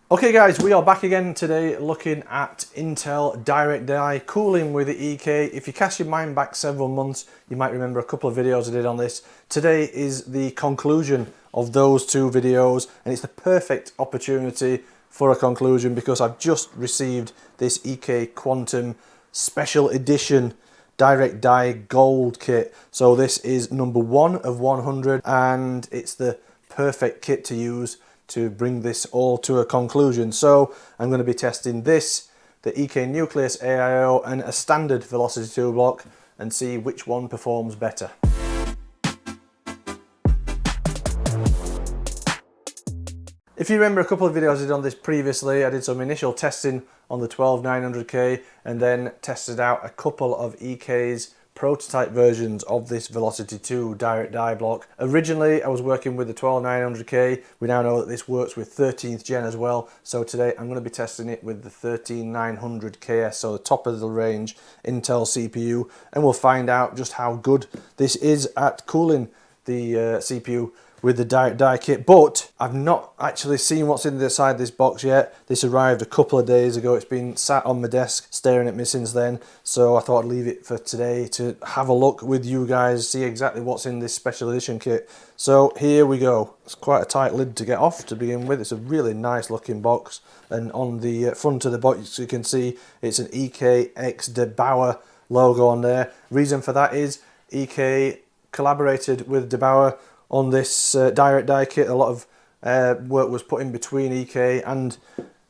Okay guys, we are back again today looking at Intel Direct Die cooling with the EK. If you cast your mind back several months, you might remember a couple of videos I did on this. Today is the conclusion of those two videos, and it's the perfect opportunity for a conclusion because I've just received this EK Quantum Special Edition Direct Die Gold kit. So this is number 1 of 100 and it's the perfect kit to use to bring this all to a conclusion. So I'm going to be testing this, the EK Nucleus AIO and a standard Velocity² block and see which one performs better. If you remember a couple of videos I did on this previously, I did some initial testing on the 12900K and then tested out a couple of EK's prototype versions of this Velocity² direct die block. Originally I was working with the 12900K, we now know that this works with 13th gen as well, so today I'm going to be testing it with the 13900KS, so the top of the range Intel CPU, and we'll find out just how good this is at cooling the CPU with the direct die kit. But I've not actually seen what's inside this box yet. This arrived a couple of days ago. It's been sat on my desk staring at me since then, so I thought I'd leave it for today to have a look with you guys, see exactly what's in this special edition kit. So here we go. It's quite a tight lid to get off to begin with. It's a really nice looking box, and on the front of the box you can see it's an EK x DeBauer logo on there. Reason for that is EK collaborated with DeBauer on this direct die kit. A lot of work was put in between EK and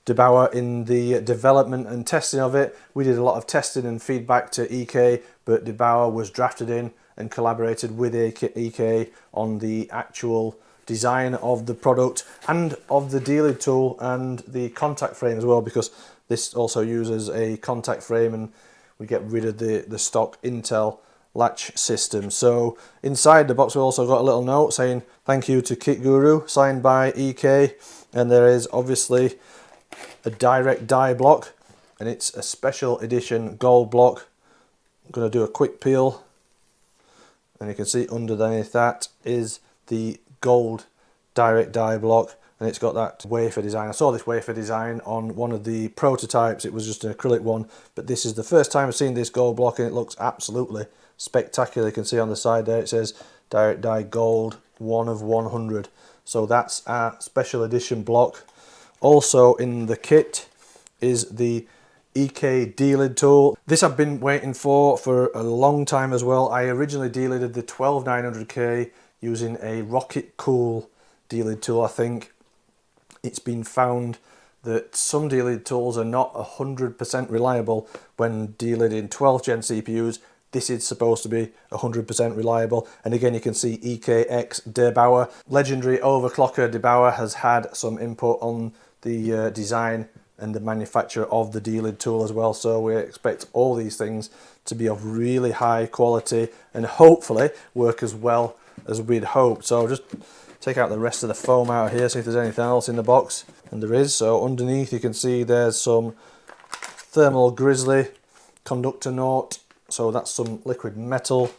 DeBauer in the development and testing of it. We did a lot of testing and feedback to EK, but DeBauer was drafted in and collaborated with EK on the actual design of the product and of the Delid tool and the contact frame as well, because this also uses a contact frame and we get rid of the stock Intel latch system. So inside the box we also got a little note saying thank you to KitGuru, signed by EK, and there is obviously a direct die block and it's a special edition gold block. I'm going to do a quick peel and you can see underneath that is the gold direct die block, and it's got that wafer design. I saw this wafer design on one of the prototypes. It was just an acrylic one, but this is the first time I've seen this gold block and it looks absolutely spectacular. You can see on the side there it says direct die gold 1 of 100. So that's our special edition block. Also in the kit is the EK Delid tool. This I've been waiting for a long time as well. I originally delidded the 12900K using a Rocket Cool Delid tool. I think it's been found that some Delid tools are not 100% reliable when delidding 12th gen CPUs. This is supposed to be 100% reliable, and again you can see EK x DeBauer. Legendary overclocker DeBauer has had some input on the design and the manufacture of the Delid tool as well, so we expect all these things to be of really high quality and hopefully work as well as we'd hoped. So I'll just take out the rest of the foam out here, see if there's anything else in the box, and there is. So underneath you can see there's some thermal grizzly conductor note. So that's some liquid metal,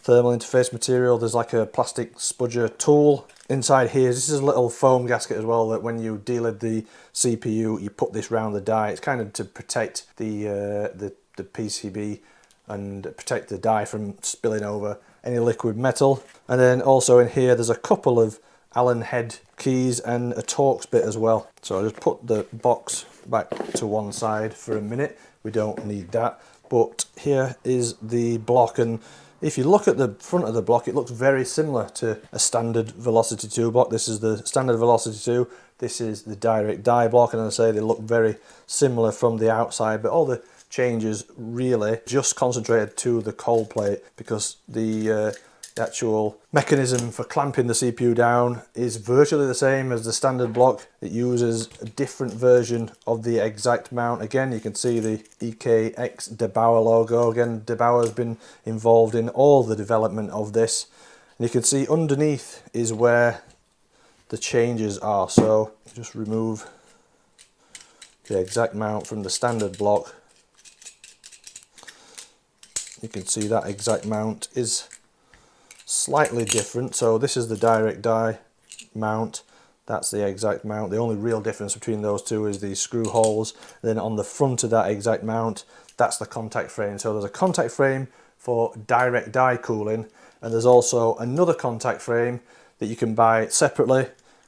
thermal interface material. There's like a plastic spudger tool. Inside here, this is a little foam gasket as well, that when you delid the CPU, you put this round the die. It's kind of to protect the PCB and protect the die from spilling over any liquid metal. And then also in here, there's a couple of Allen head keys and a Torx bit as well. So I'll just put the box back to one side for a minute. We don't need that. But here is the block, and if you look at the front of the block, it looks very similar to a standard Velocity² block. This is the standard Velocity², this is the direct die block, and as I say, they look very similar from the outside, but all the changes really just concentrated to the cold plate, because the actual mechanism for clamping the CPU down is virtually the same as the standard block. It uses a different version of the exact mount. Again, you can see the EK x DeBauer logo. Again, DeBauer has been involved in all the development of this. And you can see underneath is where the changes are. So just remove the exact mount from the standard block. You can see that exact mount is slightly different. So this is the direct die mount, That's the exact mount. The only real difference between those two is the screw holes. Then on the front of that exact mount, that's the contact frame. So there's a contact frame for direct die cooling, and there's also another contact frame that you can buy separately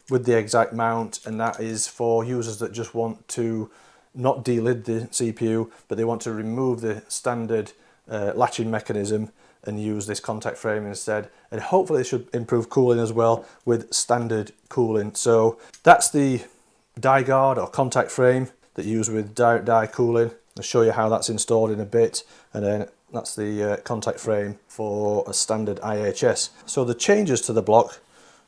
with the exact mount, and that is for users that just want to not delid the CPU, but they want to remove the standard latching mechanism and use this contact frame instead, and hopefully it should improve cooling as well with standard cooling. So that's the die guard or contact frame that you use with direct die cooling. I'll show you how that's installed in a bit, and then that's the contact frame for a standard IHS. So the changes to the block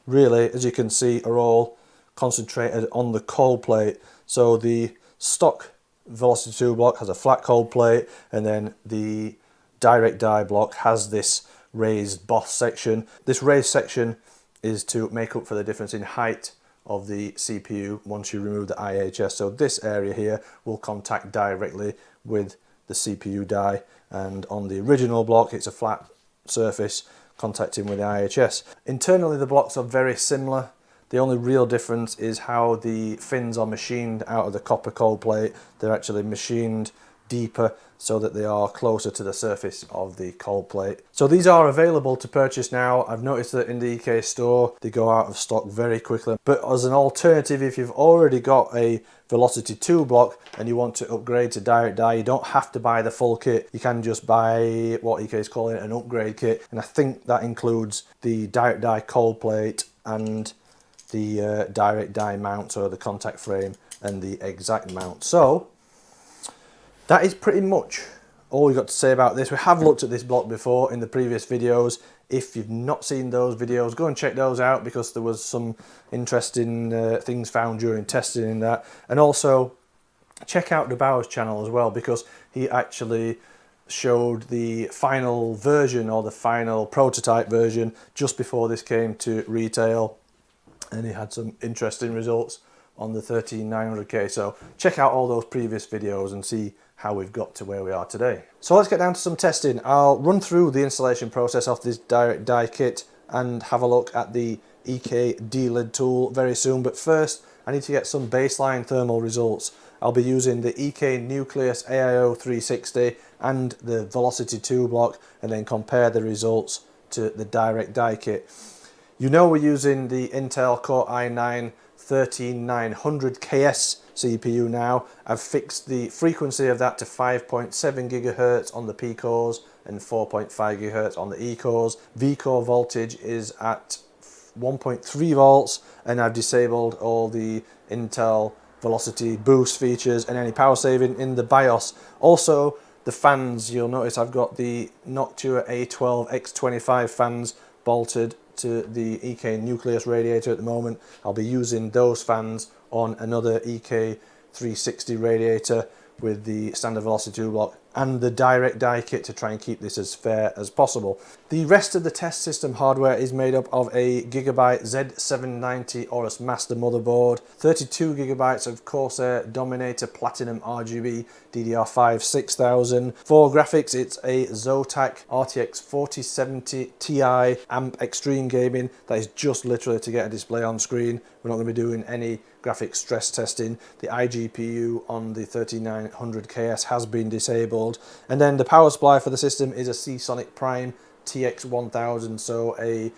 really, as you can see, are all concentrated on the cold plate. So the stock Velocity² block has a flat cold plate, and then the direct die block has this raised boss section. This raised section is to make up for the difference in height of the CPU once you remove the IHS. So this area here will contact directly with the CPU die, and on the original block it's a flat surface contacting with the IHS. Internally the blocks are very similar. The only real difference is how the fins are machined out of the copper cold plate. They're actually machined deeper so that they are closer to the surface of the cold plate. So these are available to purchase now. I've noticed that in the EK store they go out of stock very quickly, but as an alternative, if you've already got a Velocity² block and you want to upgrade to direct die, you don't have to buy the full kit. You can just buy what EK is calling an upgrade kit, and I think that includes the direct die cold plate and the direct die mount, so the contact frame and the exact mount. So that is pretty much all we've got to say about this. We have looked at this block before in the previous videos. If you've not seen those videos, go and check those out, because there was some interesting things found during testing in that. And also check out the Bowers channel as well, because he actually showed the final version, or the final prototype version, just before this came to retail, and he had some interesting results on the 13900K. So check out all those previous videos and see how we've got to where we are today. So let's get down to some testing. I'll run through the installation process of this direct die kit and have a look at the EK Delid tool very soon, but first I need to get some baseline thermal results. I'll be using the EK Nucleus AIO 360 and the Velocity² block, and then compare the results to the direct die kit. You know we're using the Intel Core i9 13900KS CPU now. I've fixed the frequency of that to 5.7 GHz on the P cores and 4.5 GHz on the E cores. V core voltage is at 1.3 volts, and I've disabled all the Intel Velocity boost features and any power saving in the BIOS. Also the fans, you'll notice I've got the Noctua A12 X25 fans bolted to the EK Nucleus radiator at the moment. I'll be using those fans on another EK 360 radiator with the standard Velocity² block and the direct die kit to try and keep this as fair as possible. The rest of the test system hardware is made up of a Gigabyte Z790 Aorus Master motherboard, 32 GB of Corsair Dominator Platinum RGB DDR5 6000. For graphics, it's a Zotac RTX 4070 Ti AMP Extreme Gaming. That is just literally to get a display on screen. We're not going to be doing any graphics stress testing. The iGPU on the 13900KS has been disabled, and then the power supply for the system is a Seasonic Prime TX1000, so a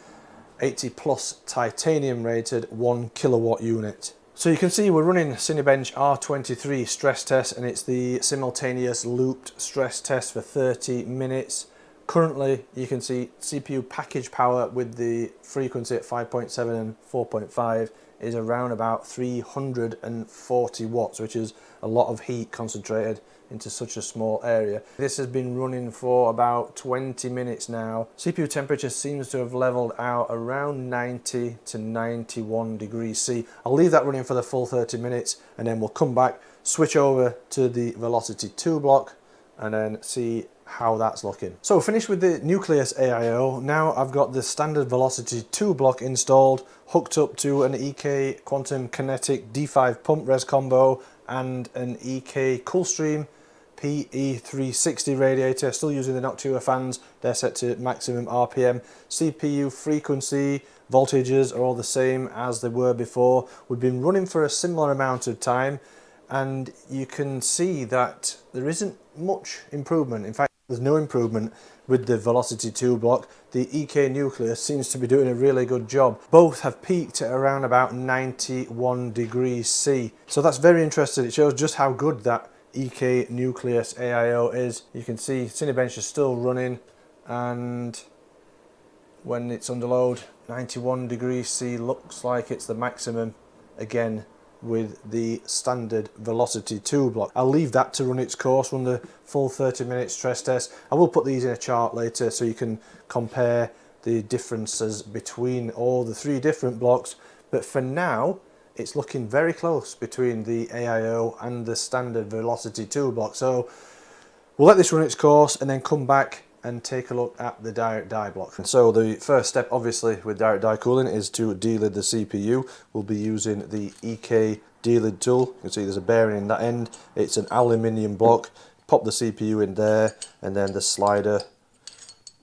80 plus titanium rated 1 kilowatt unit. So you can see we're running Cinebench R23 stress test, and it's the simultaneous looped stress test for 30 minutes. Currently you can see CPU package power with the frequency at 5.7 and 4.5 is around about 340 watts, which is a lot of heat concentrated into such a small area. This has been running for about 20 minutes now. CPU temperature seems to have leveled out around 90 to 91 degrees C. I'll leave that running for the full 30 minutes, and then we'll come back, switch over to the Velocity² block, and then see how that's looking. So finished with the Nucleus AIO. Now I've got the standard Velocity² block installed, hooked up to an EK Quantum Kinetic D5 pump res combo and an EK Coolstream PE360 radiator, still using the Noctua fans, they're set to maximum RPM. CPU frequency, voltages are all the same as they were before. We've been running for a similar amount of time, and you can see that there isn't much improvement. In fact, there's no improvement with the Velocity² block. The EK Nucleus seems to be doing a really good job. Both have peaked at around about 91 degrees C. So that's very interesting. It shows just how good that EK Nucleus AIO is. You can see Cinebench is still running, and when it's under load, 91 degrees C looks like it's the maximum again with the standard Velocity² block. I'll leave that to run its course, run the full 30-minute stress test. I will put these in a chart later so you can compare the differences between all the three different blocks, but for now it's looking very close between the AIO and the standard Velocity² block. So we'll let this run its course and then come back and take a look at the direct die block. And so the first step obviously with direct die cooling is to delid the CPU. We'll be using the EK Delid tool. You can see there's a bearing in that end. It's an aluminium block. Pop the CPU in there, and then the slider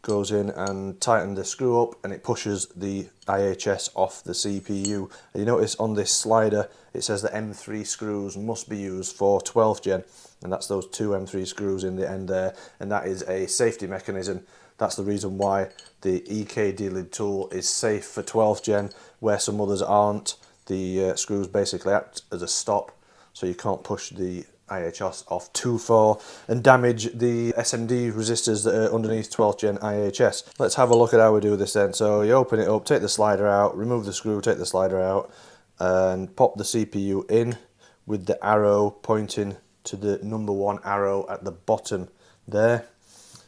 goes in and tighten the screw up, and it pushes the IHS off the CPU. And you notice on this slider it says that M3 screws must be used for 12th gen, and that's those two M3 screws in the end there, and that is a safety mechanism. That's the reason why the EK Delid tool is safe for 12th gen where some others aren't. The screws basically act as a stop, so you can't push the IHS off too far and damage the SMD resistors that are underneath 12th gen IHS. Let's have a look at how we do this then. So you open it up, take the slider out, remove the screw, take the slider out, and pop the CPU in with the arrow pointing to the number 1 arrow at the bottom there,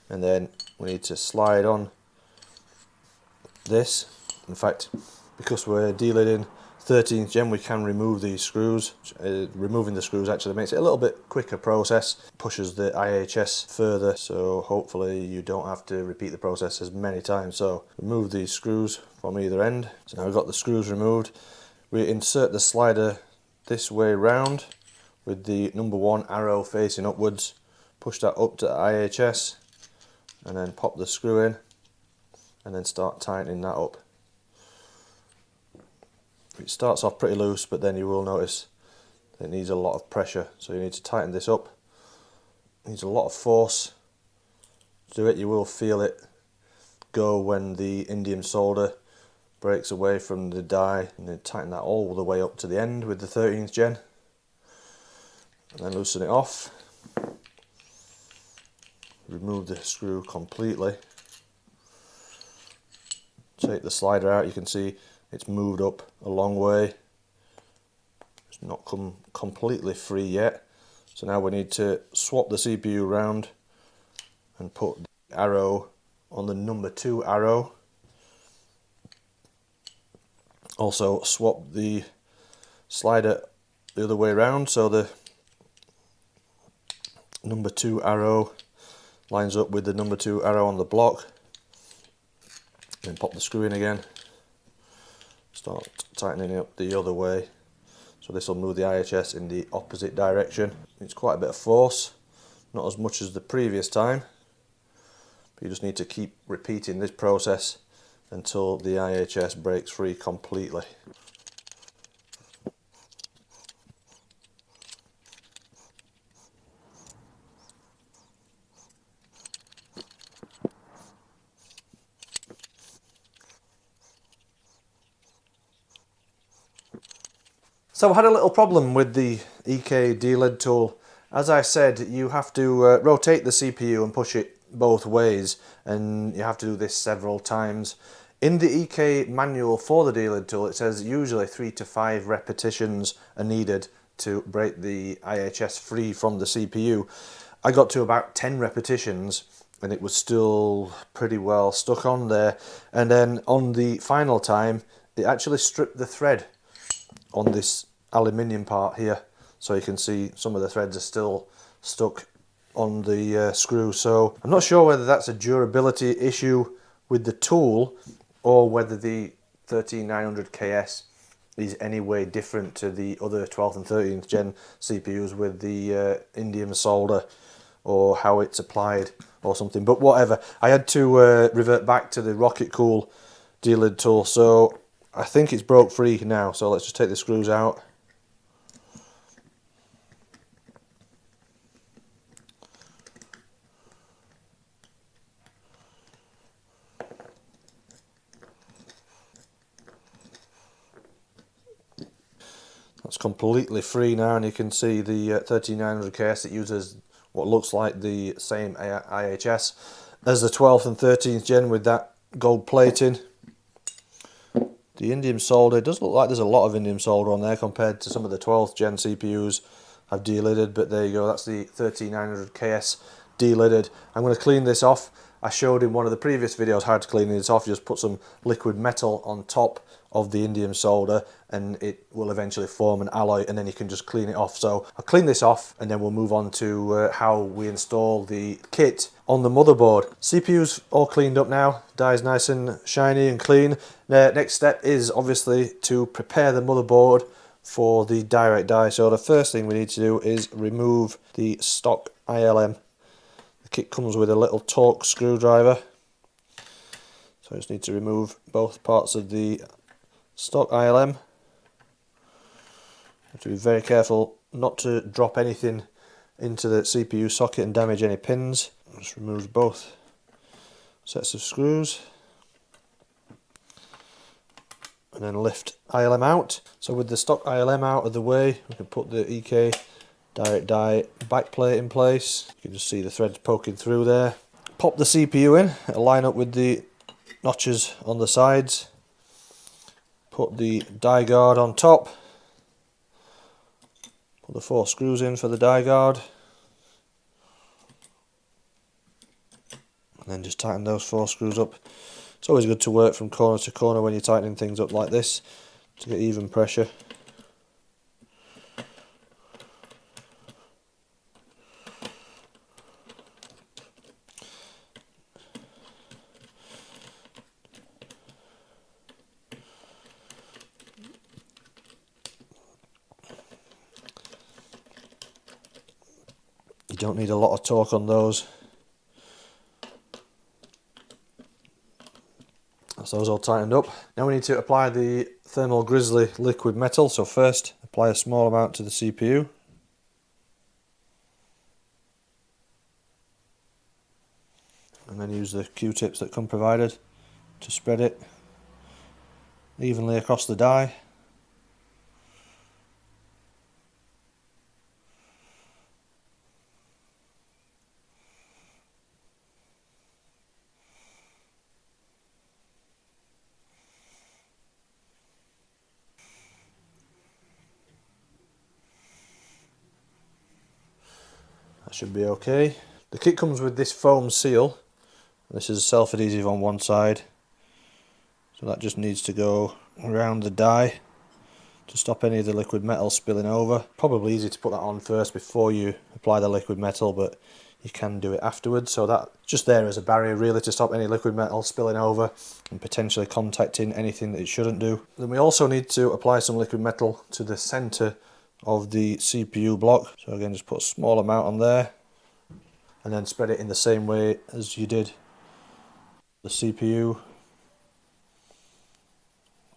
and then we need to slide on this. In fact, because we're delidding 13th gen, we can remove these screws. Removing the screws actually makes it a little bit quicker process, pushes the IHS further, so hopefully you don't have to repeat the process as many times. So remove these screws from either end. So now we've got the screws removed. We insert the slider this way round with the number 1 arrow facing upwards, push that up to the IHS, and then pop the screw in, and then start tightening that up. It starts off pretty loose, but then you will notice that it needs a lot of pressure, so you need to tighten this up. It needs a lot of force to do it. You will feel it go when the indium solder breaks away from the die, and then tighten that all the way up to the end with the 13th gen, and then loosen it off. Remove the screw completely. Take the slider out. You can see it's moved up a long way. It's not come completely free yet. So now we need to swap the CPU round and put the arrow on the number 2 arrow. Also swap the slider the other way around so the number 2 arrow lines up with the number 2 arrow on the block. Then pop the screw in again. Start tightening it up the other way, so this will move the IHS in the opposite direction. It's quite a bit of force, not as much as the previous time, but you just need to keep repeating this process until the IHS breaks free completely. So I had a little problem with the EK Delid tool. As I said, you have to rotate the CPU and push it both ways, and you have to do this several times. In the EK manual for the Delid tool, it says usually 3 to 5 repetitions are needed to break the IHS free from the CPU. I got to about 10 repetitions and it was still pretty well stuck on there, and then on the final time it actually stripped the thread on this aluminium part here, so you can see some of the threads are still stuck on the screw. So I'm not sure whether that's a durability issue with the tool or whether the 13900KS is any way different to the other 12th and 13th gen CPUs with the indium solder. or how it's applied or something, but whatever. I had to revert back to the Rocket Cool Delid tool, so I think it's broke free now, so let's just take the screws out. That's completely free now, and you can see the 13900 KS. It uses what looks like the same IHS as the 12th and 13th gen with that gold plating. The indium solder, it does look like there's a lot of indium solder on there compared to some of the 12th gen CPUs I've delidded, but there you go, that's the 13900 KS delidded. I'm going to clean this off. I showed in one of the previous videos how to clean this off. Just put some liquid metal on top of the indium solder and it will eventually form an alloy, and then you can just clean it off. So I'll clean this off and then we'll move on to how we install the kit on the motherboard. CPU's all cleaned up now, die's nice and shiny and clean. The next step is obviously to prepare the motherboard for the direct die. So the first thing we need to do is remove the stock ILM. The kit comes with a little torque screwdriver, so I just need to remove both parts of the stock ILM. Have to be very careful not to drop anything into the CPU socket and damage any pins. Just remove both sets of screws and then lift ILM out. So with the stock ILM out of the way, we can put the EK direct die backplate in place. You can just see the threads poking through there. Pop the CPU in, it'll line up with the notches on the sides. Put the die guard on top. Put the 4 screws in for the die guard. And then just tighten those 4 screws up. It's always good to work from corner to corner when you're tightening things up like this to get even pressure. You don't need a lot of torque on those. That's those all tightened up. Now we need to apply the Thermal Grizzly liquid metal. So first, apply a small amount to the CPU. And then use the Q-tips that come provided to spread it evenly across the die. That should be okay. The kit comes with this foam seal. This is self-adhesive on one side, so that just needs to go around the die to stop any of the liquid metal spilling over. Probably easy to put that on first before you apply the liquid metal, but you can do it afterwards. So that's just there as a barrier really to stop any liquid metal spilling over and potentially contacting anything that it shouldn't do. Then we also need to apply some liquid metal to the center of the CPU block. So again, just put a small amount on there and then spread it in the same way as you did the CPU.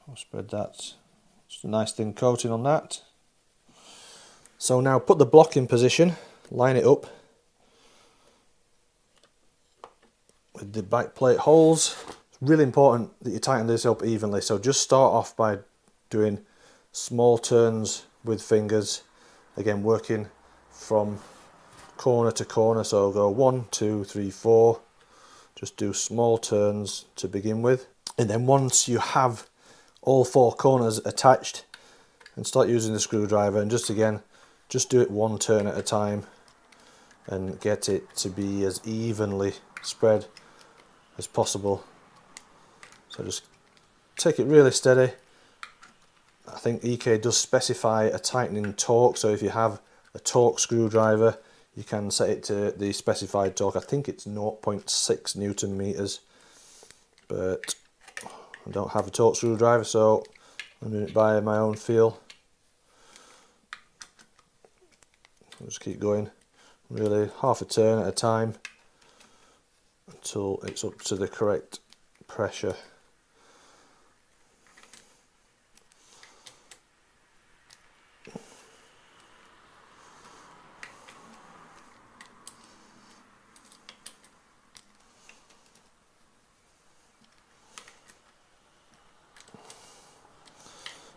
I'll spread that, just a nice thin coating on that. So now put the block in position, line it up with the back plate holes. It's really important that you tighten this up evenly, so just start off by doing small turns with fingers, again working from corner to corner, so go 1, 2, 3, 4. Just do small turns to begin with, and then once you have all 4 corners attached, and start using the screwdriver and just do it 1 turn at a time and get it to be as evenly spread as possible. So just take it really steady. I think EK does specify a tightening torque, so if you have a torque screwdriver you can set it to the specified torque. I think it's 0.6 Newton meters, but I don't have a torque screwdriver, so I'm doing it by my own feel. I'll just keep going really half a turn at a time until it's up to the correct pressure.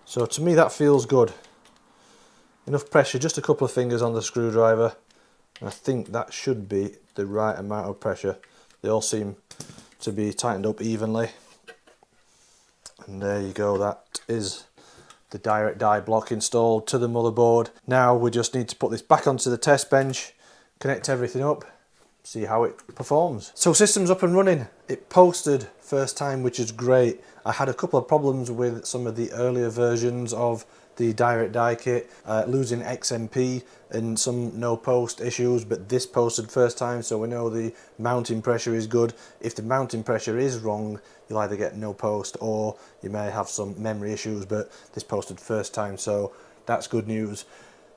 So to me that feels good. Enough pressure, just a couple of fingers on the screwdriver, and I think that should be the right amount of pressure. They all seem to be tightened up evenly. And there you go, that is the direct die block installed to the motherboard. Now we just need to put this back onto the test bench, connect everything up, see how it performs. So system's up and running. It posted first time, which is great. I had a couple of problems with some of the earlier versions of the direct die kit, losing XMP and some no post issues, but this posted first time, so we know the mounting pressure is good. If the mounting pressure is wrong, you'll either get no post or you may have some memory issues, but this posted first time, so that's good news.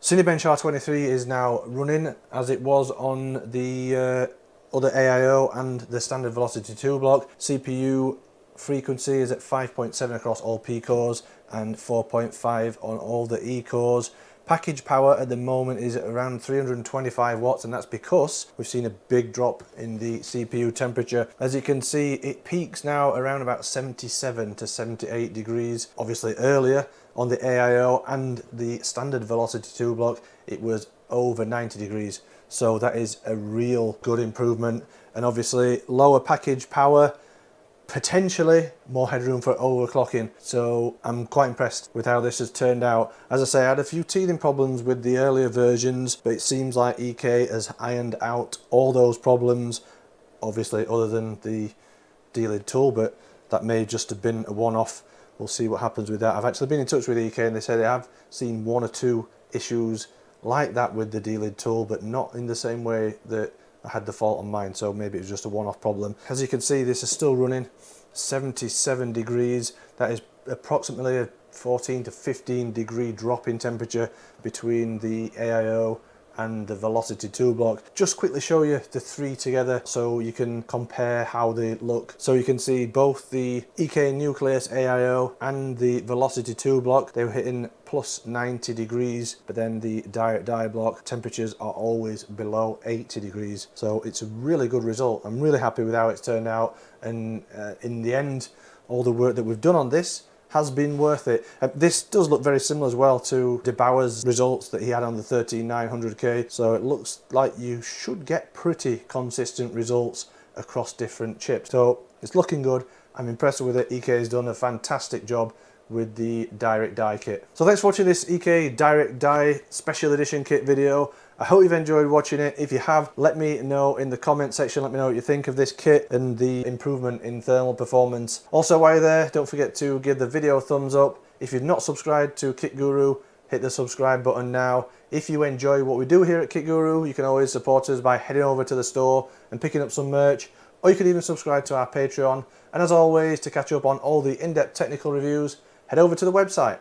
Cinebench R23 is now running as it was on the other AIO and the standard Velocity² block. CPU frequency is at 5.7 across all P cores and 4.5 on all the E cores. Package power at the moment is around 325 watts, and that's because we've seen a big drop in the CPU temperature. As you can see, it peaks now around about 77 to 78 degrees. Obviously earlier on the AIO and the standard Velocity² block, it was over 90 degrees. So that is a real good improvement. And obviously lower package power, potentially more headroom for overclocking, so I'm quite impressed with how this has turned out. As I say, I had a few teething problems with the earlier versions, but it seems like EK has ironed out all those problems, obviously other than the Delid Tool, but that may just have been a one-off. We'll see what happens with that. I've actually been in touch with EK and they say they have seen one or two issues like that with the Delid Tool, but not in the same way that I had the fault on mine, so maybe it was just a one-off problem. As you can see, this is still running 77 degrees. That is approximately a 14 to 15 degree drop in temperature between the AIO and the Velocity² block. Just quickly show you the three together so you can compare how they look. So you can see both the EK Nucleus AIO and the Velocity² block, they were hitting plus 90 degrees, but then the direct die block temperatures are always below 80 degrees. So it's a really good result. I'm really happy with how it's turned out, and in the end, all the work that we've done on this has been worth it. This does look very similar as well to De Bauer's results that he had on the 13900K, so it looks like you should get pretty consistent results across different chips. So it's looking good. I'm impressed with it. EK has done a fantastic job with the direct die kit. So thanks for watching this EK direct die special edition kit video. I hope you've enjoyed watching it. If you have, let me know in the comment section. Let me know what you think of this kit and the improvement in thermal performance. Also, while you're there, don't forget to give the video a thumbs up. If you've not subscribed to KitGuru, hit the subscribe button now. If you enjoy what we do here at KitGuru, you can always support us by heading over to the store and picking up some merch, or you could even subscribe to our Patreon. And as always, to catch up on all the in-depth technical reviews, head over to the website.